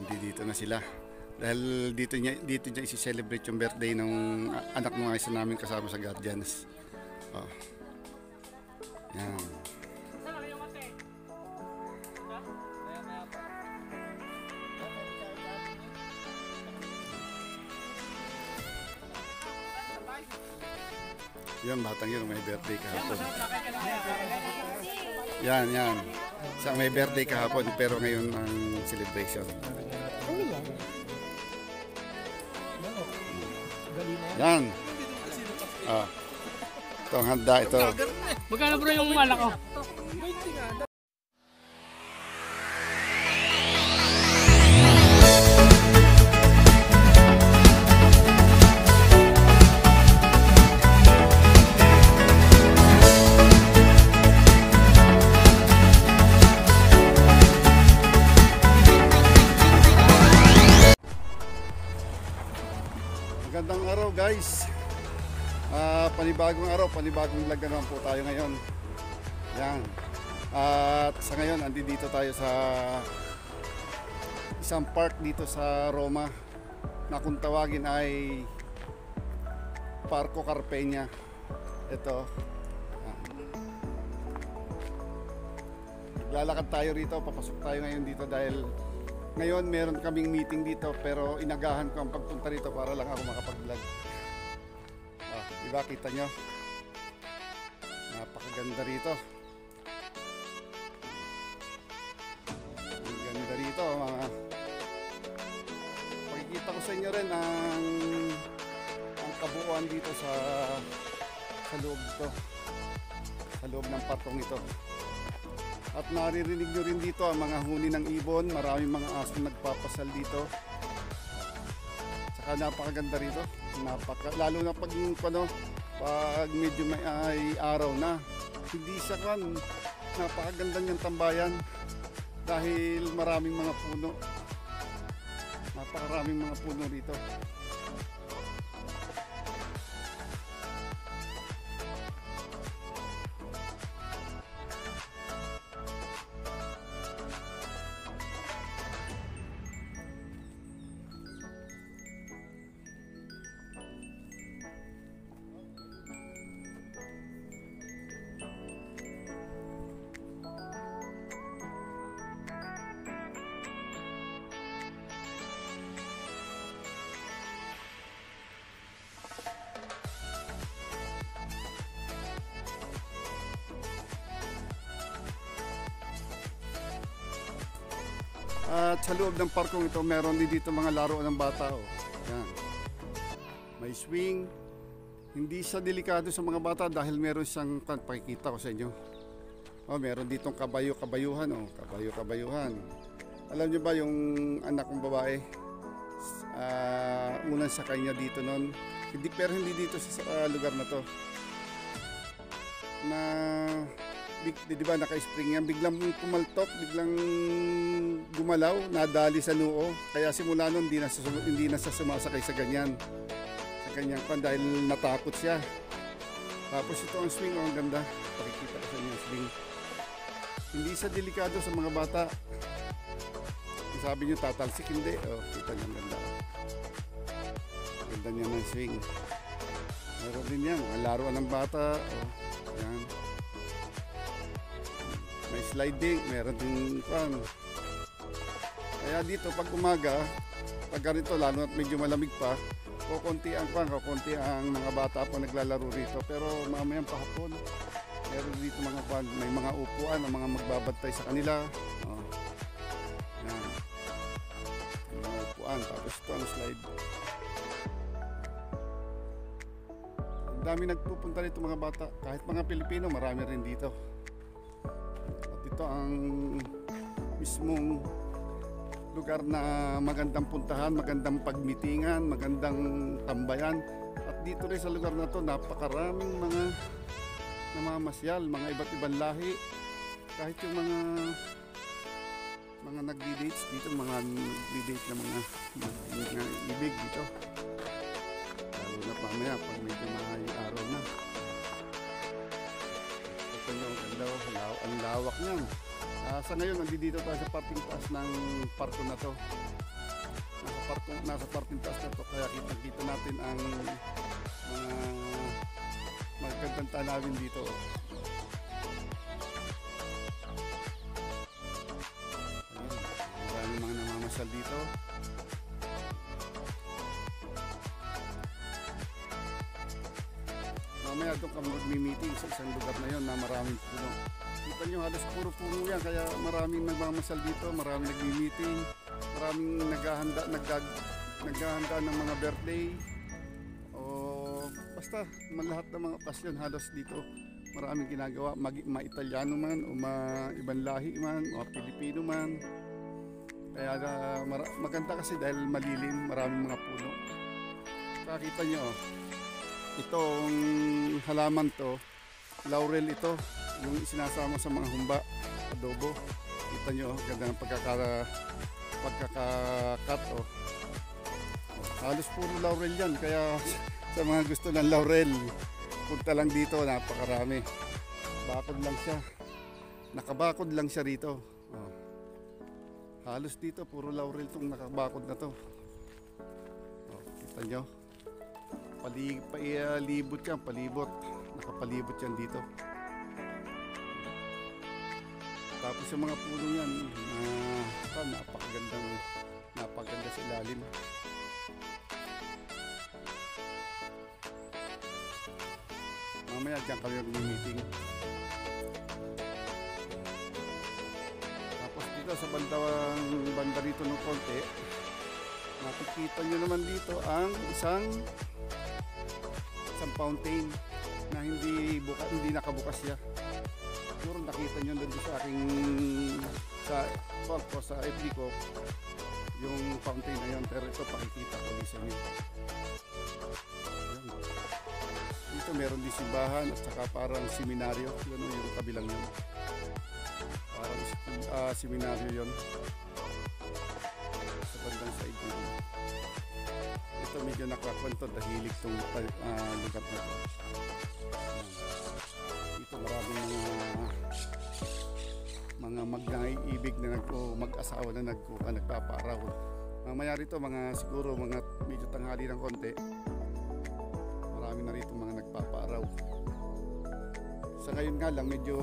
nandito na sila. Dahil dito niya isi-celebrate yung birthday ng anak ng mga isa namin kasama sa Guardians. Oh. Yan. Yan, batang yun, may birthday kahapon. Yan, yan. Sa may birthday kahapon, pero ngayon ang celebration. Ano yan? Yan. Ah. Ito ang handa, ito. Magkano bro yung alak ko? Magandang araw guys. Panibagong araw, panibagong vlog naman po tayo ngayon. Yan. At sa ngayon, andito tayo sa isang park dito sa Roma na kung tawagin ay Parco Carpegna. Ito. Lalakad tayo rito, papasok tayo ngayon dito dahil ngayon meron kaming meeting dito pero inagahan ko ang pagpunta rito para lang ako makapag-vlog. Diba kita nyo? Napakaganda rito. Ang ganda rito mga. Pakikita ko sa inyo rin ang kabuuan dito sa loob dito. Sa loob ng parkong ito. At naririnig nyo rin dito ang mga huni ng ibon. Maraming mga aso nagpapasal dito. Saka napakaganda rito. Lalo na pag medyo may araw na. Hindi siya napakaganda niyang tambayan. Dahil maraming mga puno. Napakaraming mga puno rito. At sa loob ng parkong ito, meron din dito mga laruan ng bata. Oh. Yan. May swing. Hindi siya delikado sa mga bata dahil meron siyang, pakikita ko sa inyo. Oh, meron ditong kabayo-kabayuhan. Oh. Kabayo-kabayuhan. Alam niyo ba yung anak kong babae? Unang sa kanya dito noon. Pero hindi dito sa lugar na to. Na di ba naka-spring yan, biglang pumaltok, biglang gumalaw, nadali sa noo. Kaya simula noon hindi na siya sumasakay sa ganyan. Sa ganyan pan dahil natakot siya. Tapos ito ang swing, ang ganda. Pakikita ko sa inyo ang swing. Hindi siya delikado sa mga bata. Sabi niyo tatalsik, hindi. Oh, kita niyo ang ganda. Ganda niya ng swing. Meron din yan, mga laruan ng bata. Oh, yan. May sliding, meron din fan. Kaya dito pag umaga, pag ganito lalo at medyo malamig pa, kukunti ang mga bata po naglalaro rito. Pero mamayang pahapon, meron dito mga fan, may mga upuan, ang mga magbabantay sa kanila. Oh. Yan. Mga upuan, tapos ito ang slide. Ang dami nagpupunta dito mga bata, kahit mga Pilipino, marami rin dito. Ito ang mismong lugar na magandang puntahan, magandang pagmitingan, magandang tambayan. At dito rin sa lugar na to, napakaraming mga namamasyal, mga iba't ibang lahi. Kahit yung mga nagdi-dates dito, mga nagdi-date na mga ibig dito. Lalo na pamaya pag medyo mahayang araw na. Ang lawak niyan. Sa ngayon, nandito tayo sa parting taas ng parko na to. nasa parting taas na to, kaya kita natin ang mga magagandang tanawin dito. Ayun, maraming mga namamasyal dito. Mamaya doon kami mag-meeting sa isang lugar na yon na maraming puno. Kita nyo, halos puro puno yan, kaya maraming nagmamasyal dito, maraming nagmi-meeting, maraming naghahanda ng mga birthday, o basta lahat ng mga okasyon halos dito maraming ginagawa, ma-Italiano man o ma-ibang lahi man o Pilipino man. Kaya maganda kasi dahil malilim, maraming mga puno. Nakita nyo, itong halaman to, laurel ito, yung sinasama sa mga humba, adobo. Kita nyo, ganda ng pagkakakat. Halos puro laurel yan, kaya sa mga gusto ng laurel, punta lang dito, napakarami. Bakod lang siya, nakabakod lang siya rito. Halos dito, puro laurel itong nakabakod na to. Kita nyo, palibot yan, palibot, nakapalibot yan dito. Tapos yung mga puno yan, napakaganda sa ilalim. Mamaya dyan kami mag-meeting. Tapos dito sa banda rito ng konti, makikita nyo naman dito ang isang fountain na hindi nakabukas siya. Siguro nakita nyo doon sa aking sa FB ko yung fountain na yun, pero ito pakikita ko isa nyo. Dito meron din simbahan at saka parang seminaryo, yun yung kabilang yun, parang seminaryo yun sa bandang side yun. Ito medyo nakakwento, dahilig itong lugar na ito. Dito maraming mga mag-ibig na mag-asawa na nagpapaaraw. Mamaya rito siguro mga medyo tanghali ng konti, marami na rito mga nagpapaaraw. Sa ngayon nga lang medyo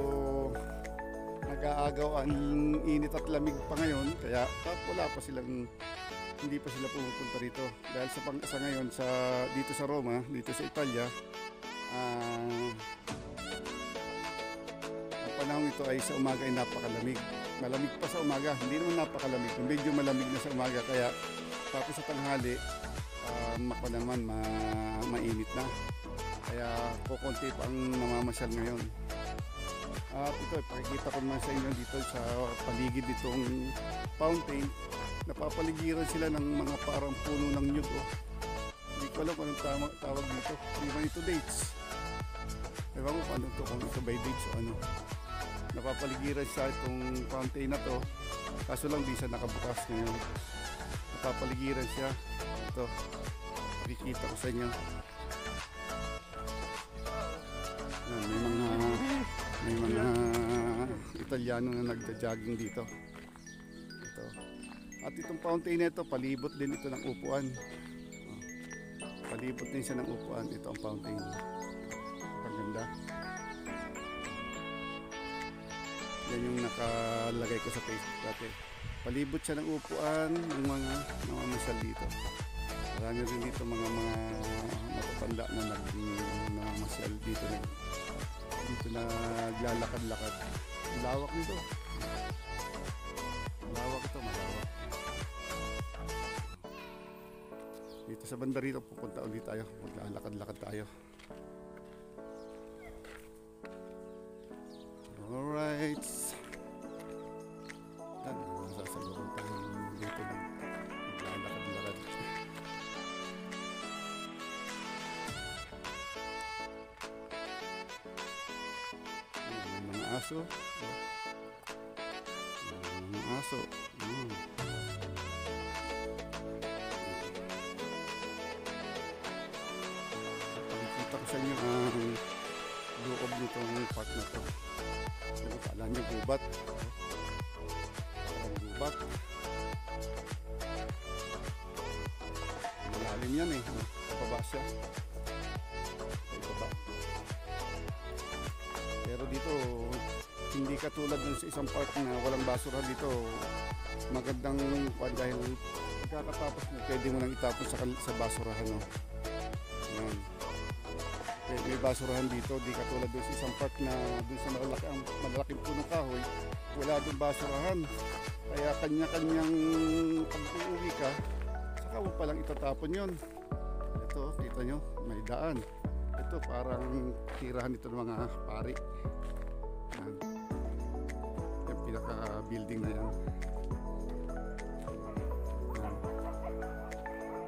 nag-aagaw ang init at lamig pa ngayon, kaya wala pa silang, hindi pa sila pumupunta rito dahil sa ngayon dito sa Roma, dito sa Italia, ang panahon ito ay sa umaga ay napakalamig. Malamig pa sa umaga, hindi naman napakalamig, medyo malamig na sa umaga, kaya tapos sa tanghali mainit na, kaya kukunti pa ang namamasyal ngayon. At ito, pakikita ko naman sa inyo dito sa paligid itong fountain. Napapaligiran sila ng mga parang puno ng nyug. Hindi ko alam kung anong tawag dito. Hindi ba ito dates? Ewan ko kung ano ito, kung ito by dates o ano. Napapaligiran siya itong fountain na to, kaso lang di siya nakabukas ngayon. Napapaligiran siya. Ito, pakikita ko sa inyo. May mga Italiano na nagja-jogging dito. Ito. At itong fountain na ito, palibot din ito ng upuan. Palibot din siya ng upuan. Ito ang fountain. Ang ganda. Yan yung nakalagay ko sa Facebook dati. Palibot siya ng upuan ng mga namamasyal dito. Marami rin dito mga matatanda na namamasyal dito naglalakad-lakad. Lawak nito. Malawak ito, malawak. Dito sa banda rito, pupunta ulit tayo. Maglalakad-lakad tayo. Alright. Yan, masasalukan tayo dito ng maglalakad-lakad. Mga aso. Mga aso. Pakikita ko sa inyo ang loob nitong park na to. Kala nyo gubat. Parang gubat. malalim yan eh. Pababa siya. Pababa. Pero dito, hindi katulad dun sa isang park na walang basura dito. Magandang dahil pagkakatapos mo, pwede mo nang itapon sa basurahan. No? Ayan. May basurahan dito, di katulad dun sa isang park na dun sa malalaking punong kahoy, wala dun basurahan. Kaya kanya-kanyang pag-uwi ka, saka mo palang itatapon yun. Ito, kita nyo, may daan. Ito parang tirahan ito ng mga pari. Yan. Yung pinaka-building na yan. Yan.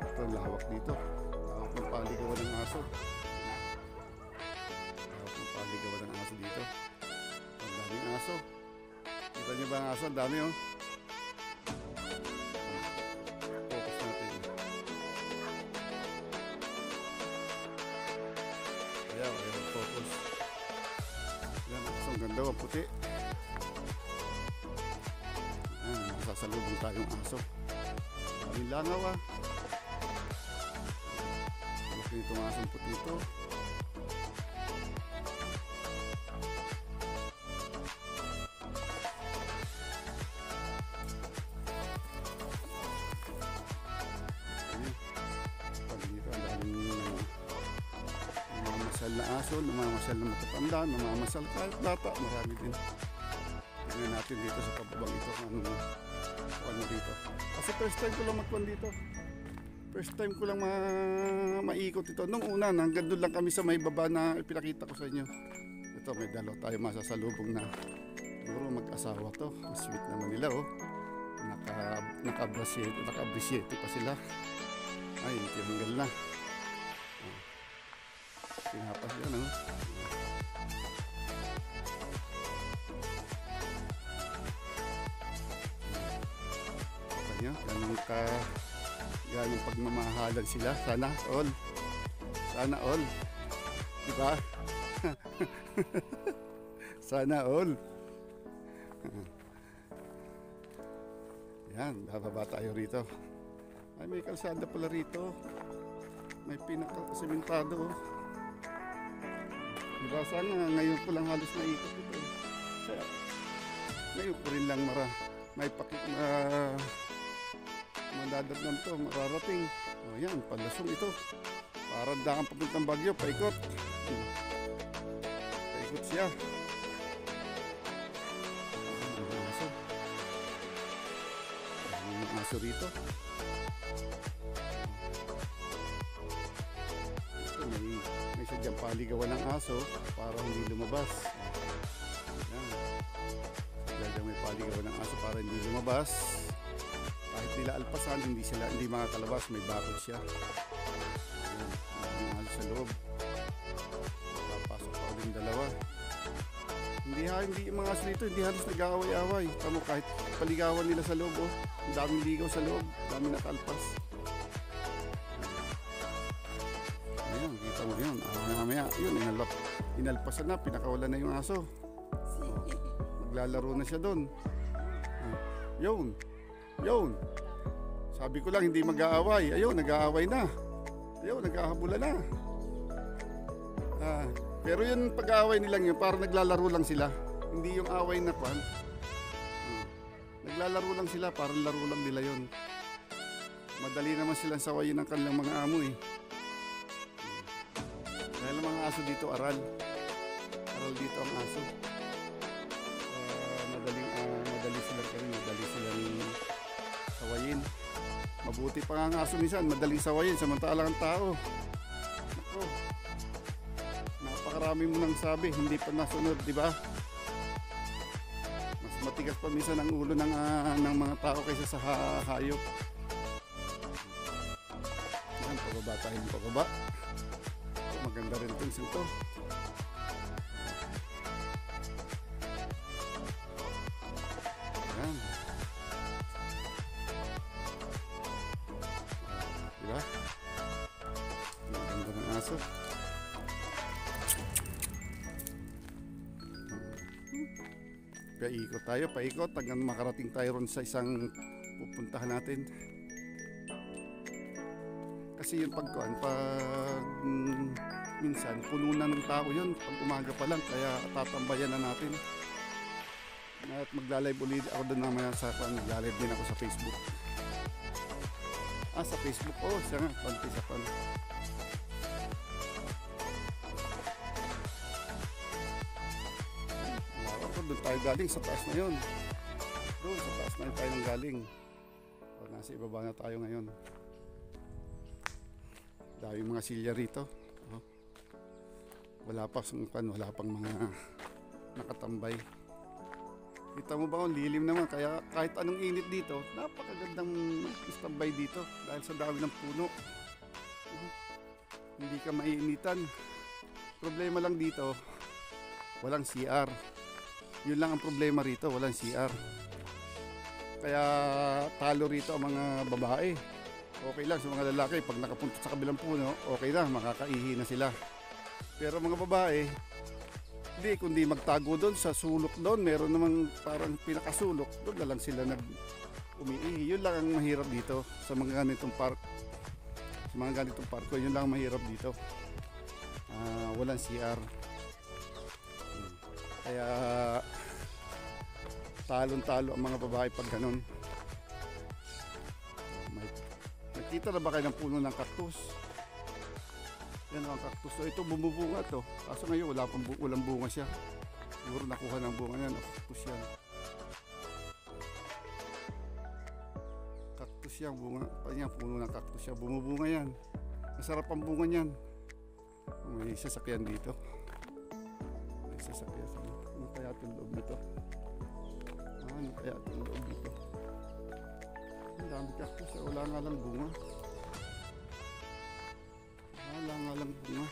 Ito ang lawak dito. Lawak ng paligawan ng aso. Lawak ng paligawan ng aso dito. Ang daming aso. Kita nyo ba ang aso? Ang dami oh. Focus natin. Ayan, focus. Yan, ang ganda, ang puti. Ayan, masasalubong tayong aso. Daming langaw ah. Laki itong asong puti ito. Pag dito, ang daming namamasal na aso, namamasal na matatanda, namamasal kahit bata, marami din. Tingnan natin dito sa pababang ito kung ano dito. Kasi first time ko lang magkuhan dito. First time ko lang maikot ito. Nung una, hanggang doon lang kami sa may baba na ipinakita ko sa inyo. Ito, may dalaw tayo masasalubong na siguro mag-asawa to. Sweet naman nila oh. Naka-abrasiete pa sila. Ay, tinanggal na. Pinapas yan oh. Ganong pagmamahalan sila. Sana all. Sana all. Diba? Sana all. Yan, bababa tayo rito. Ay, may kalsada pala rito. May pinaka-sementado. Diba, sana ngayon ko lang halos naikot ito. Kaya, ngayon ko rin lang may madadagnan to, mararating. O yan, palasong ito. Parang daan papuntang Bagyo, paikot. Paikot siya. Ang aso. Ang aso rito. Ito, may sadyang paligawan ng aso para hindi lumabas. Yan. Sadyang may paligawan ng aso para hindi lumabas. Kahit nila alpasan, hindi makakalabas, may bakod siya. Ayan, ang sa loob. Papasok pa ulit dalawa. Hindi yung mga aso dito, hindi halos nag-aaway-aaway. Tamo kahit paligawan nila sa loob, oh. Ang daming ligaw sa loob, daming nakalpas. Ayan, kita mo yun. Mamaya, yun, inalpasan na, pinakawalan na yung aso. Oh, maglalaro na siya doon. Yun. Yun. Sabi ko lang hindi mag-aaway. Ayun, nag-aaway na. Ayun, nag-ahabulan na. Pero yun pag-aaway nilang yun, parang naglalaro lang sila. Hindi yung away na kwan. Naglalaro lang sila, parang laro lang nila yun. Madali naman silang sawayin ng kanilang mga amo eh. Dahil ang mga aso dito aral. Aral dito ang aso. Madali silang sawayin. Mabuti pa nga ang aso minsan, madaling sawayin samantalang ang tao. Ako, napakarami mo nang sabi, hindi pa nasunod, di ba? Mas matigas pa minsan ang ulo ng mga tao kaysa sa hayop. Yan, pababa tayo ng pababa. Ito, maganda rin itong sinto. Yan. Diba? Ang ganda ng aso. Paikot tayo, paikot hanggang makarating tayo ron sa isang pupuntahan natin. kasi yun pag minsan puno na ng tao yun pag umaga pa lang, kaya tatambayan na natin. At magla-live ulit ako doon namaya sa magla-live din ako sa Facebook. Sa Facebook, siya nga, panti sa pan. Doon tayo galing sa taas na yun. Doon sa taas na yun tayo nang galing. Nasa ibaba na tayo ngayon. Dahil mga silya rito. Wala pang mga nakatambay. Kita mo ba kung lilim naman, kaya kahit anong init dito, napakagandang istambay dito dahil sa dami ng puno. Hindi ka maiinitan. Problema lang dito, walang CR. Yun lang ang problema rito, walang CR. Kaya talo rito ang mga babae. Okay lang sa mga lalaki, pag nakapunta sa kabilang puno, okay na, makakaihi na sila. Pero mga babae, hindi, kundi magtago doon sa sulok doon, meron namang parang pinakasulok, doon na lang sila umiihi. Yun lang ang mahirap dito sa mga ganitong park. Sa mga ganitong parko, yun lang ang mahirap dito. Walang CR. Kaya talon-talo ang mga babae pag ganun. Nakita na ba kayo ng puno ng cactus? Yan ang cactus. So, ito bumubunga to. Kaso ngayon walang bunga siya. Siguro nakuha ng bunga yan. Cactus yan. Cactus yan. Bunga. Yan, puno ng cactus yan. Bumubunga yan. Masarap ang bunga niyan. May sasakyan dito. May sasakyan. Ano kaya itong loob nito? Ano kaya itong loob nito? Ang dami cactus. Wala nga lang bunga. Wala nga lang bunga.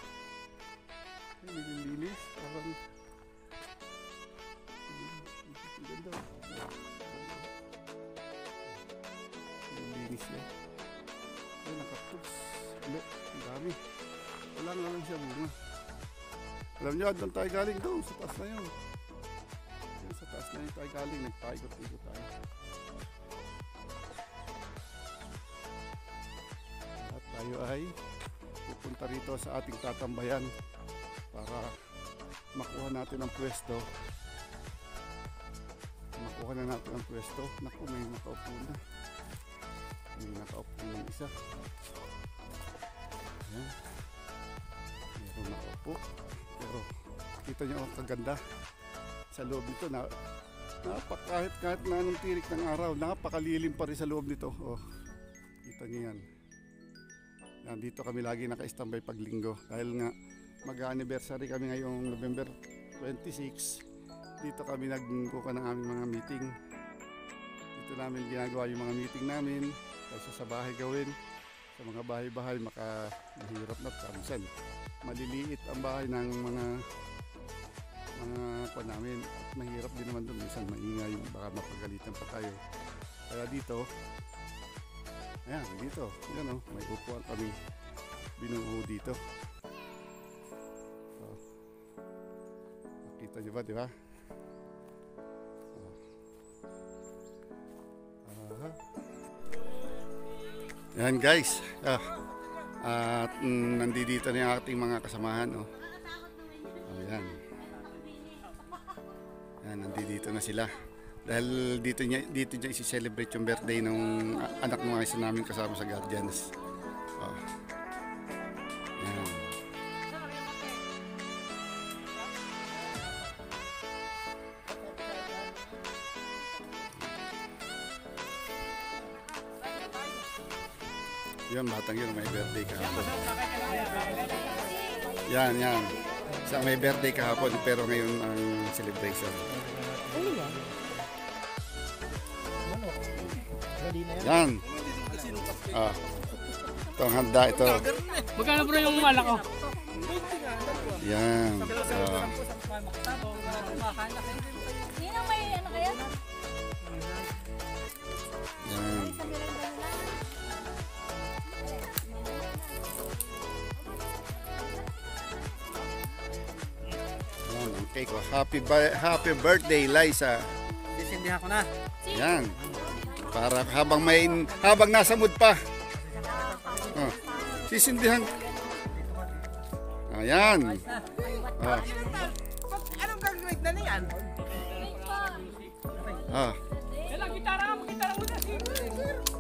Ay, nililinis. Parang ang ganda. Nililinis yan. Ay, nakactus. Ang dami. Wala nga lang siya bunga. Alam nyo, doon tayo galing doon. Sa taas na yun. Sa taas na yun tayo galing. Nagpaikot-ikot tayo. At tayo ay pupunta rito sa ating tatambayan para makuha natin ang pwesto. Makuha na natin ang pwesto. Naku, may nakaupo na. May nakaupo ng isa. Ayan. Meron nakaupo. Pero kita nyo ang kaganda sa loob nito. Kahit na anong tirik ng araw, napakalilim pa rin sa loob nito. Kita nyo yan. Yan, dito kami lagi naka-standby pag linggo dahil nga mag-anniversary kami ngayong November 26. Dito kami nagkuha ng aming mga meeting. Dito namin ginagawa yung mga meeting namin kasi sa bahay gawin. Sa mga bahay-bahay mahirap na minsan. Maliliit ang bahay ng mga pa namin at mahirap din naman doon. Minsan maingay, baka mapagalitan pa tayo. Kaya dito, ayan, dito. Yan may upuan kami binuo dito. So, nakita nyo ba, di ba? Yan guys. At nandito na yung ating mga kasamahan. Ayan. Yan, nandito na sila. Dahil dito niya isi-celebrate yung birthday ng anak ng mga isa namin kasama sa Guardians. Yan. Yan, batang yun, may birthday kahapon. Yan. Sa may birthday kahapon, pero ngayon ang celebration. Yan. Ito ang handa ito. Magkano bro yung alak ko? Yan. Ninang may ano kaya? Yan. Yan ang cake ko. Happy birthday, Liza. Sisindihan ko na. Yan. Para habang nasa mood pa. Sisindihan. Ayan. Ah. Anong gagawin na yan? Ah. Kailang gitara mo na.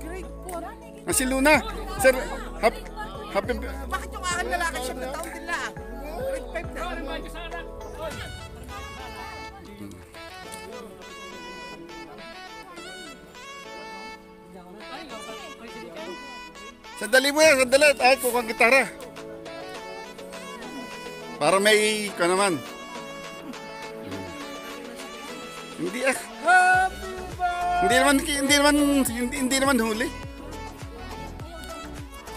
Grade 4. Ah, si Luna. Sir, happy Bakit yung aking lalaki siya na taon din lang? Grade 5 na. Sandali mo yan, sandali. Ay, kuha ang gitara. Para may ka naman. Hindi ah. Hindi naman huli.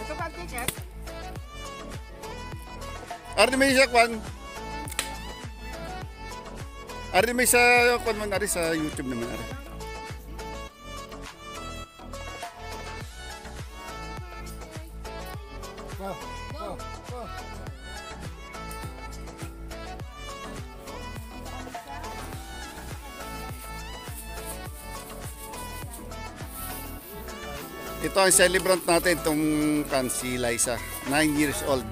Ito ba ang ticket? Ari may sa kwan. Ari may sa kwan man, ari sa YouTube naman ari. Ito ang celebrant natin, itong si Liza, 9 years old.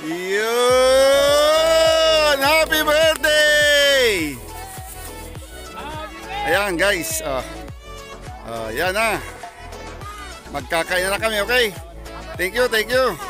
Yun! Happy birthday! Ayan guys, yan na. Magkakain na kami, okay? Thank you, thank you.